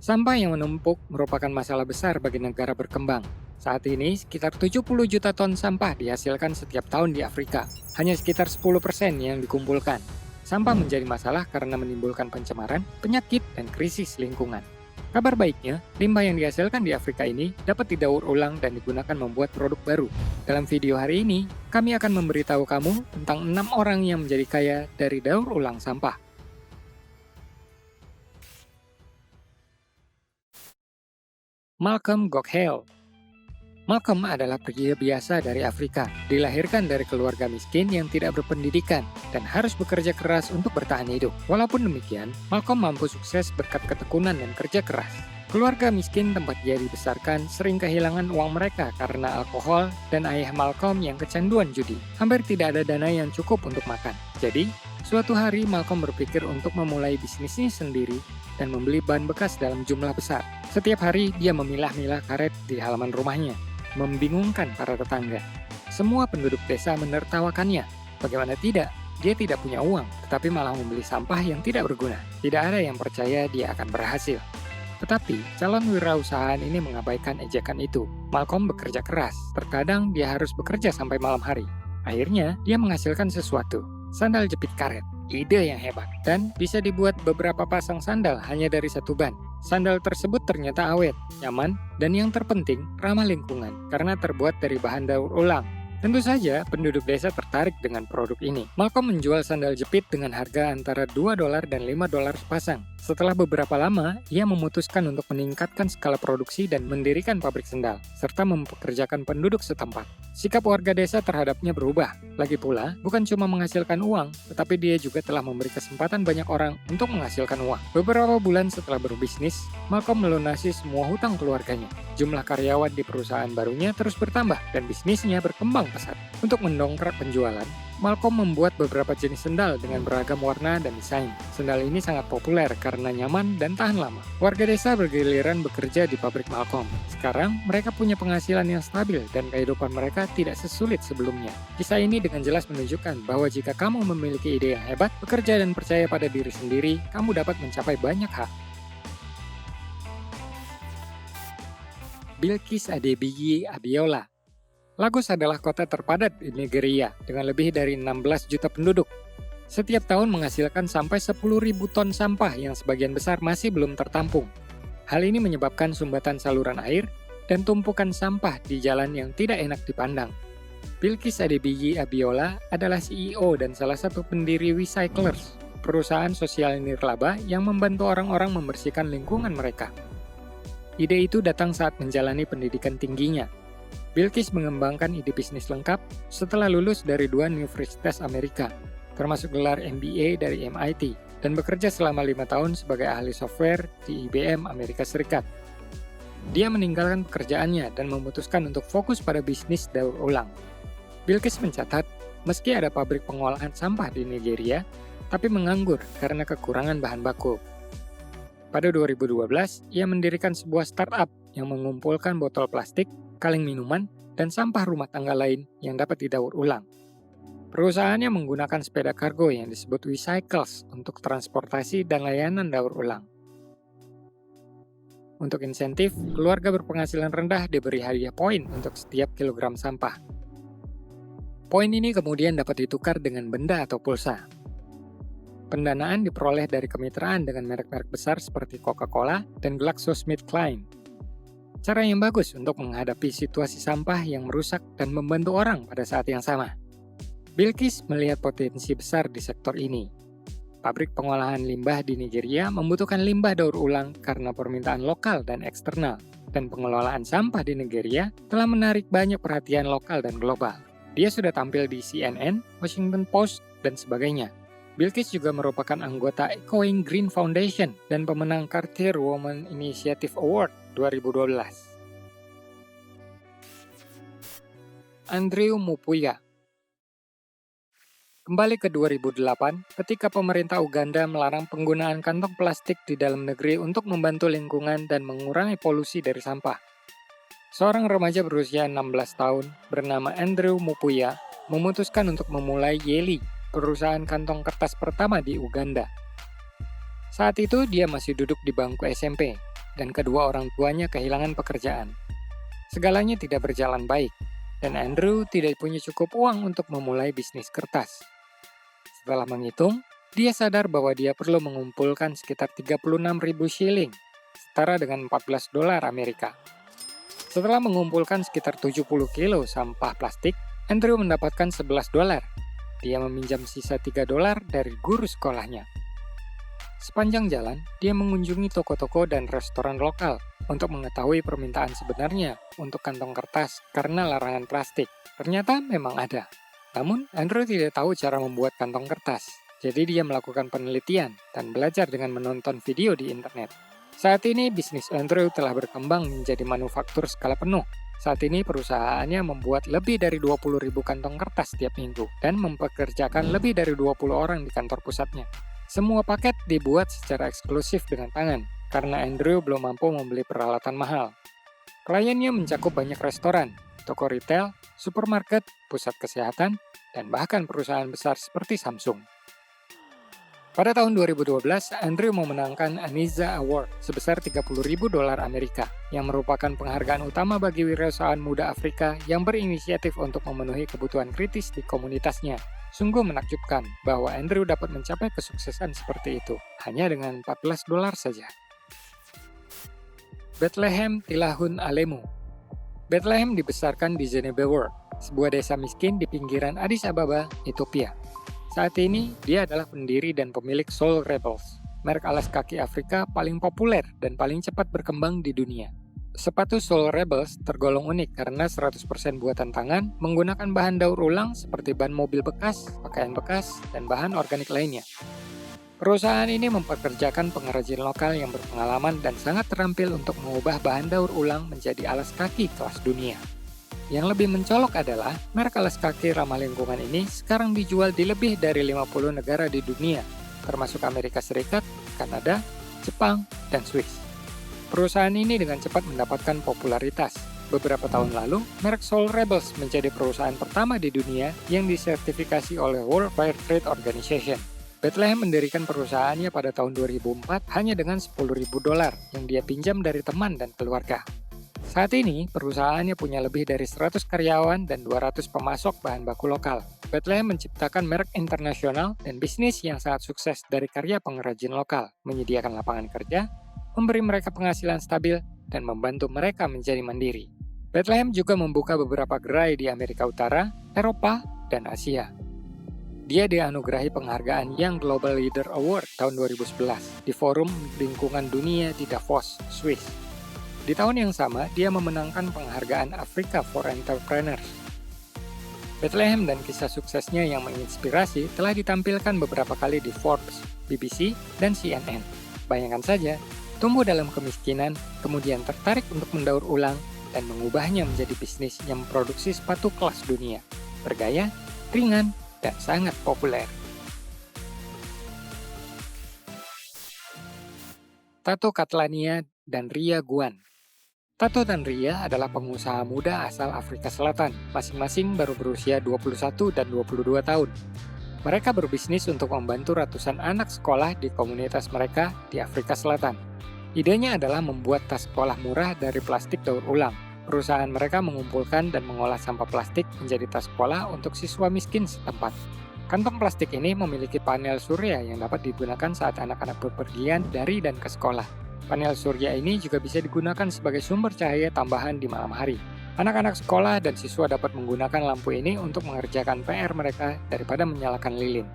Sampah yang menumpuk merupakan masalah besar bagi negara berkembang. Saat ini, sekitar 70 juta ton sampah dihasilkan setiap tahun di Afrika. Hanya sekitar 10% yang dikumpulkan. Sampah menjadi masalah karena menimbulkan pencemaran, penyakit, dan krisis lingkungan. Kabar baiknya, limbah yang dihasilkan di Afrika ini dapat didaur ulang dan digunakan membuat produk baru. Dalam video hari ini, kami akan memberitahu kamu tentang 6 orang yang menjadi kaya dari daur ulang sampah. Malcolm Gokul. Malcolm adalah pria biasa dari Afrika, dilahirkan dari keluarga miskin yang tidak berpendidikan dan harus bekerja keras untuk bertahan hidup. Walaupun demikian, Malcolm mampu sukses berkat ketekunan dan kerja keras. Keluarga miskin tempat dia dibesarkan sering kehilangan uang mereka karena alkohol dan ayah Malcolm yang kecanduan judi. Hampir tidak ada dana yang cukup untuk makan. Jadi, suatu hari Malcolm berpikir untuk memulai bisnisnya sendiri dan membeli ban bekas dalam jumlah besar. Setiap hari dia memilah-milah karet di halaman rumahnya, membingungkan para tetangga. Semua penduduk desa menertawakannya. Bagaimana tidak? Dia tidak punya uang, tetapi malah membeli sampah yang tidak berguna. Tidak ada yang percaya dia akan berhasil. Tetapi, calon wirausahaan ini mengabaikan ejekan itu. Malcolm bekerja keras. Terkadang dia harus bekerja sampai malam hari. Akhirnya, dia menghasilkan sesuatu. Sandal jepit karet. Ide yang hebat. Dan bisa dibuat beberapa pasang sandal hanya dari satu ban. Sandal tersebut ternyata awet, nyaman, dan yang terpenting, ramah lingkungan karena terbuat dari bahan daur ulang. Tentu saja, penduduk desa tertarik dengan produk ini. Malcolm menjual sandal jepit dengan harga antara $2 dan $5 sepasang. Setelah beberapa lama, ia memutuskan untuk meningkatkan skala produksi dan mendirikan pabrik sandal, serta mempekerjakan penduduk setempat. Sikap warga desa terhadapnya berubah. Lagi pula, bukan cuma menghasilkan uang, tetapi dia juga telah memberi kesempatan banyak orang untuk menghasilkan uang. Beberapa bulan setelah berbisnis, Malcolm melunasi semua hutang keluarganya. Jumlah karyawan di perusahaan barunya terus bertambah, dan bisnisnya berkembang pesat. Untuk mendongkrak penjualan, Malcolm membuat beberapa jenis sendal dengan beragam warna dan desain. Sendal ini sangat populer karena nyaman dan tahan lama. Warga desa bergiliran bekerja di pabrik Malcolm. Sekarang, mereka punya penghasilan yang stabil dan kehidupan mereka tidak sesulit sebelumnya. Kisah ini dengan jelas menunjukkan bahwa jika kamu memiliki ide yang hebat, bekerja dan percaya pada diri sendiri, kamu dapat mencapai banyak hal. Bilqis Adebiyi Abiola. Lagos adalah kota terpadat di Nigeria dengan lebih dari 16 juta penduduk. Setiap tahun menghasilkan sampai 10.000 ton sampah yang sebagian besar masih belum tertampung. Hal ini menyebabkan sumbatan saluran air dan tumpukan sampah di jalan yang tidak enak dipandang. Bilqis Adebiyi Abiola adalah CEO dan salah satu pendiri Recyclers, perusahaan sosial nirlaba yang membantu orang-orang membersihkan lingkungan mereka. Ide itu datang saat menjalani pendidikan tingginya. Bilqis mengembangkan ide bisnis lengkap setelah lulus dari 2 universitas Amerika, termasuk gelar MBA dari MIT, dan bekerja selama 5 tahun sebagai ahli software di IBM Amerika Serikat. Dia meninggalkan pekerjaannya dan memutuskan untuk fokus pada bisnis daur ulang. Bilqis mencatat, meski ada pabrik pengolahan sampah di Nigeria, tapi menganggur karena kekurangan bahan baku. Pada 2012, ia mendirikan sebuah startup yang mengumpulkan botol plastik, kaleng minuman, dan sampah rumah tangga lain yang dapat didaur ulang. Perusahaannya menggunakan sepeda kargo yang disebut Recycles untuk transportasi dan layanan daur ulang. Untuk insentif, keluarga berpenghasilan rendah diberi hadiah poin untuk setiap kilogram sampah. Poin ini kemudian dapat ditukar dengan benda atau pulsa. Pendanaan diperoleh dari kemitraan dengan merek-merek besar seperti Coca-Cola dan GlaxoSmithKline. Cara yang bagus untuk menghadapi situasi sampah yang merusak dan membantu orang pada saat yang sama. Bilqis melihat potensi besar di sektor ini. Pabrik pengolahan limbah di Nigeria membutuhkan limbah daur ulang karena permintaan lokal dan eksternal, dan pengelolaan sampah di Nigeria telah menarik banyak perhatian lokal dan global. Dia sudah tampil di CNN, Washington Post, dan sebagainya. Bilqis juga merupakan anggota Echoing Green Foundation dan pemenang Cartier Women Initiative Award 2012. Andrew Mupuya. Kembali ke 2008, ketika pemerintah Uganda melarang penggunaan kantong plastik di dalam negeri untuk membantu lingkungan dan mengurangi polusi dari sampah. Seorang remaja berusia 16 tahun bernama Andrew Mupuya memutuskan untuk memulai Yeli, perusahaan kantong kertas pertama di Uganda. Saat itu dia masih duduk di bangku SMP. dan kedua orang tuanya kehilangan pekerjaan. Segalanya tidak berjalan baik, dan Andrew tidak punya cukup uang untuk memulai bisnis kertas. Setelah menghitung, dia sadar bahwa dia perlu mengumpulkan sekitar 36.000 shilling, setara dengan 14 dolar Amerika. Setelah mengumpulkan sekitar 70 kilo sampah plastik, Andrew mendapatkan 11 dolar. Dia meminjam sisa 3 dolar dari guru sekolahnya. Sepanjang jalan, dia mengunjungi toko-toko dan restoran lokal untuk mengetahui permintaan sebenarnya untuk kantong kertas karena larangan plastik. Ternyata memang ada. Namun, Andrew tidak tahu cara membuat kantong kertas. Jadi dia melakukan penelitian dan belajar dengan menonton video di internet. Saat ini, bisnis Andrew telah berkembang menjadi manufaktur skala penuh. Saat ini, perusahaannya membuat lebih dari 20.000 kantong kertas setiap minggu dan mempekerjakan lebih dari 20 orang di kantor pusatnya. Semua paket dibuat secara eksklusif dengan tangan, karena Andrew belum mampu membeli peralatan mahal. Kliennya mencakup banyak restoran, toko retail, supermarket, pusat kesehatan, dan bahkan perusahaan besar seperti Samsung. Pada tahun 2012, Andrew memenangkan Aniza Award sebesar 30.000 dolar Amerika, yang merupakan penghargaan utama bagi wirausahawan muda Afrika yang berinisiatif untuk memenuhi kebutuhan kritis di komunitasnya. Sungguh menakjubkan bahwa Andrew dapat mencapai kesuksesan seperti itu, hanya dengan 14 dolar saja. Bethlehem Tilahun Alemu. Bethlehem dibesarkan di Zenebewer, sebuah desa miskin di pinggiran Addis Ababa, Ethiopia. Saat ini, dia adalah pendiri dan pemilik Soul Rebels, merek alas kaki Afrika paling populer dan paling cepat berkembang di dunia. Sepatu Soul Rebels tergolong unik karena 100% buatan tangan, menggunakan bahan daur ulang seperti ban mobil bekas, pakaian bekas, dan bahan organik lainnya. Perusahaan ini mempekerjakan pengrajin lokal yang berpengalaman dan sangat terampil untuk mengubah bahan daur ulang menjadi alas kaki kelas dunia. Yang lebih mencolok adalah, merek alas kaki ramah lingkungan ini sekarang dijual di lebih dari 50 negara di dunia, termasuk Amerika Serikat, Kanada, Jepang, dan Swiss. Perusahaan ini dengan cepat mendapatkan popularitas. Beberapa tahun lalu, merek Soul Rebels menjadi perusahaan pertama di dunia yang disertifikasi oleh World Fair Trade Organization. Bethlehem mendirikan perusahaannya pada tahun 2004 hanya dengan 10.000 dolar yang dia pinjam dari teman dan keluarga. Saat ini, perusahaannya punya lebih dari 100 karyawan dan 200 pemasok bahan baku lokal. Bethlehem menciptakan merek internasional dan bisnis yang sangat sukses dari karya pengrajin lokal, menyediakan lapangan kerja, memberi mereka penghasilan stabil, dan membantu mereka menjadi mandiri. Bethlehem juga membuka beberapa gerai di Amerika Utara, Eropa, dan Asia. Dia dianugerahi penghargaan Young Global Leader Award tahun 2011 di Forum Lingkungan Dunia di Davos, Swiss. Di tahun yang sama, dia memenangkan penghargaan Africa for Entrepreneurs. Bethlehem dan kisah suksesnya yang menginspirasi telah ditampilkan beberapa kali di Forbes, BBC, dan CNN. Bayangkan saja, tumbuh dalam kemiskinan, kemudian tertarik untuk mendaur ulang, dan mengubahnya menjadi bisnis yang memproduksi sepatu kelas dunia. Bergaya, ringan, dan sangat populer. Tato Catlania dan Ria Guan. Tato dan Ria adalah pengusaha muda asal Afrika Selatan, masing-masing baru berusia 21 dan 22 tahun. Mereka berbisnis untuk membantu ratusan anak sekolah di komunitas mereka di Afrika Selatan. Idenya adalah membuat tas sekolah murah dari plastik daur ulang. Perusahaan mereka mengumpulkan dan mengolah sampah plastik menjadi tas sekolah untuk siswa miskin setempat. Kantong plastik ini memiliki panel surya yang dapat digunakan saat anak-anak bepergian dari dan ke sekolah. Panel surya ini juga bisa digunakan sebagai sumber cahaya tambahan di malam hari. Anak-anak sekolah dan siswa dapat menggunakan lampu ini untuk mengerjakan PR mereka daripada menyalakan lilin.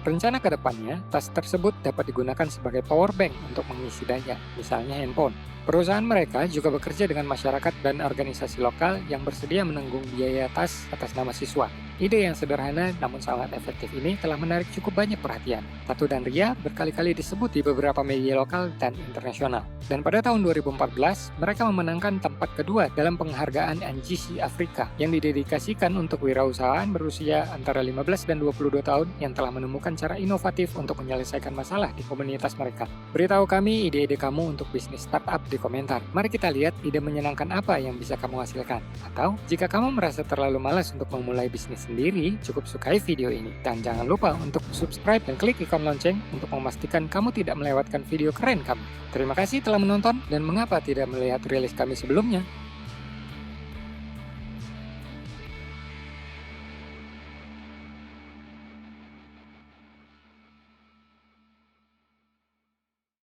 Rencana ke depannya, tas tersebut dapat digunakan sebagai power bank untuk mengisi daya, misalnya handphone. Perusahaan mereka juga bekerja dengan masyarakat dan organisasi lokal yang bersedia menanggung biaya tas atas nama siswa. Ide yang sederhana namun sangat efektif ini telah menarik cukup banyak perhatian. Tato dan Ria berkali-kali disebut di beberapa media lokal dan internasional. Dan pada tahun 2014, mereka memenangkan tempat kedua dalam penghargaan NGC Afrika yang didedikasikan untuk wirausahaan berusia antara 15 dan 22 tahun yang telah menemukan cara inovatif untuk menyelesaikan masalah di komunitas mereka. Beritahu kami ide-ide kamu untuk bisnis startup di komentar. Mari kita lihat ide menyenangkan apa yang bisa kamu hasilkan. Atau jika kamu merasa terlalu malas untuk memulai bisnis sendiri cukup sukai video ini. Dan jangan lupa untuk subscribe dan klik ikon lonceng untuk memastikan kamu tidak melewatkan video keren kami. Terima kasih telah menonton, dan mengapa tidak melihat rilis kami sebelumnya?